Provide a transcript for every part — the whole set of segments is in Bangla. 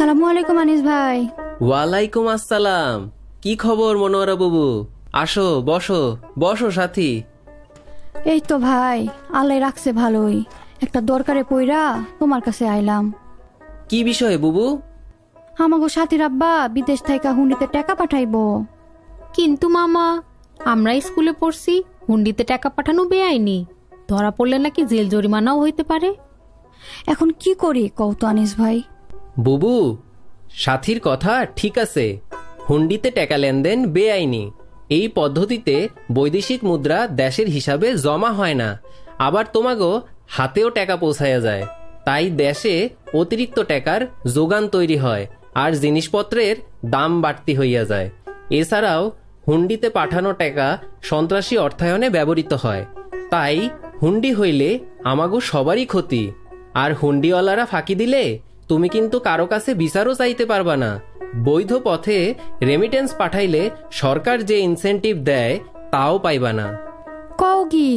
আসসালামু আলাইকুম আনিস ভাই। ওয়ালাইকুম আসসালাম। কি খবর মনোয়ারা বাবু? আসো, বসো বসো সাথী। এই তো ভাই, আল্লাহ রাখছে ভালোই। একটা দরকারে পইরা তোমার কাছে আইলাম। কি বিষয়ে বুবু? আমাগো সাথীর আব্বা বিদেশ থেকে হুন্ডিতে টাকা পাঠাইবো। কিন্তু মামা, আমরা স্কুলে পড়ছি হুন্ডিতে টাকা পাঠানো বেআইনি। ধরা পড়লে নাকি জেল জরিমানাও হইতে পারে। এখন কি করি কও তো আনিস ভাই? বুবু, সাথীর কথা ঠিক আছে। হুন্ডিতে টাকা লেনদেন বেআইনি। এই পদ্ধতিতে বৈদেশিক মুদ্রা দেশের হিসাবে জমা হয় না, আবার তোমাগো হাতেও টাকা পৌঁছায়া যায়। তাই দেশে অতিরিক্ত টাকার যোগান তৈরি হয় আর জিনিসপত্রের দাম বাড়তি হইয়া যায়। এছাড়াও হুন্ডিতে পাঠানো টাকা সন্ত্রাসী অর্থায়নে ব্যবহৃত হয়। তাই হুন্ডি হইলে আমাগো সবারই ক্ষতি। আর হুন্ডিওয়ালারা ফাঁকি দিলে তুমি কিন্তু কারো কাছে বিচারও চাইতে পারবা না। বৈধ পথে রেমিটেন্স পাঠাইলে সরকার যে ইনসেন্টিভ দেয় তাও পাইবা না। কও কি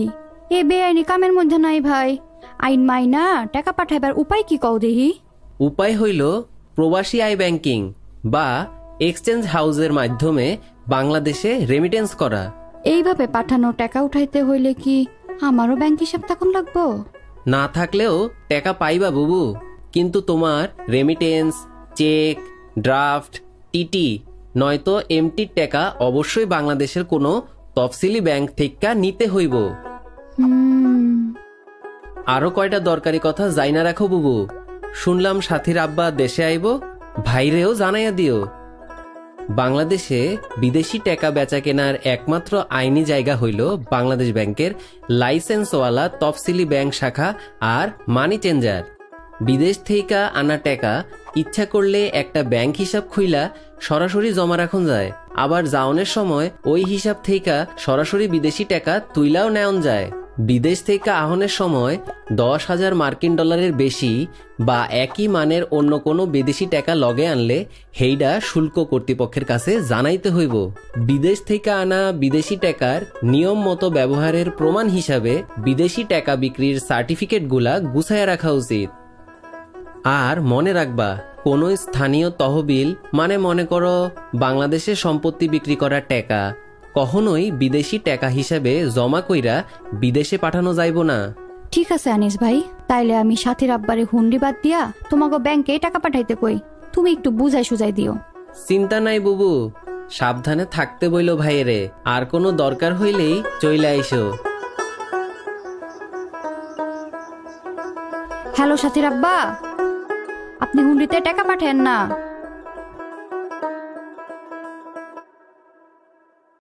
এ বেআইনি কামের মধ্যে নাই ভাই? আইন মাইনা টাকা পাঠাইবার উপায় কি কও দেহি? উপায় হইল প্রবাসী আই ব্যাংকিং বা এক্সচেঞ্জ হাউসের মাধ্যমে বাংলাদেশে রেমিটেন্স করা। এইভাবে পাঠানো টাকা উঠাইতে হইলে কি আমারও ব্যাংক হিসাব তখন লাগবো? না থাকলেও টাকা পাইবা বুবু, কিন্তু তোমার রেমিটেন্স, চেক, ড্রাফট, টিটি নয়তো এমটির টাকা অবশ্যই বাংলাদেশের কোনো তফসিলি ব্যাংক থেকে নিতে হইব। আরো কয়টা দরকারি কথা জাইনা রাখো বুবু। শুনলাম সাথীর আব্বা দেশে আইব, ভাইরেও জানাইয়া দিও। বাংলাদেশে বিদেশি টাকা বেচা কেনার একমাত্র আইনি জায়গা হইল বাংলাদেশ ব্যাংকের লাইসেন্সওয়ালা তফসিলি ব্যাংক শাখা আর মানি চেঞ্জার। বিদেশ থেকে আনা টাকা ইচ্ছা করলে একটা ব্যাংক হিসাব খুইলা সরাসরি জমা রাখুন যায়, আবার জাওনের সময় ওই হিসাব থেকে সরাসরি বিদেশি টাকা তুইলাও নেওয়া যায়। বিদেশ থেকে আহনের সময় 10,000 মার্কিন ডলারের বেশি বা একই মানের অন্য কোনো বিদেশি টাকা লগে আনলে হেইডা শুল্ক কর্তৃপক্ষের কাছে জানাইতে হইব। বিদেশ থেকে আনা বিদেশি টাকার নিয়ম মতো ব্যবহারের প্রমাণ হিসাবে বিদেশি টাকা বিক্রির সার্টিফিকেটগুলা গুছাইয়া রাখা উচিত। আর মনে রাখবা, কোনো স্থানীয় তহবিল মানে মনে করো বাংলাদেশে সম্পত্তি বিক্রি করার টাকা কখনোই বিদেশি টাকা হিসাবে জমা কইরা বিদেশে পাঠানো যাইব না। ঠিক আছে আনিস ভাই, তাইলে আমি সাথীর আব্বারে হুন্ডি বাদ দিয়া তোমাকে ব্যাংকে টাকা পাঠাইতে কই, তুমি একটু বুঝাই সুজাই দিও। চিন্তা নাই বুবু, সাবধানে থাকতে বইল ভাইয়েরে। আর কোনো দরকার হইলেই চইলা আইসো। হ্যালো সাথীর আব্বা, আপনি হুন্ডিতে টাকা পাঠান না।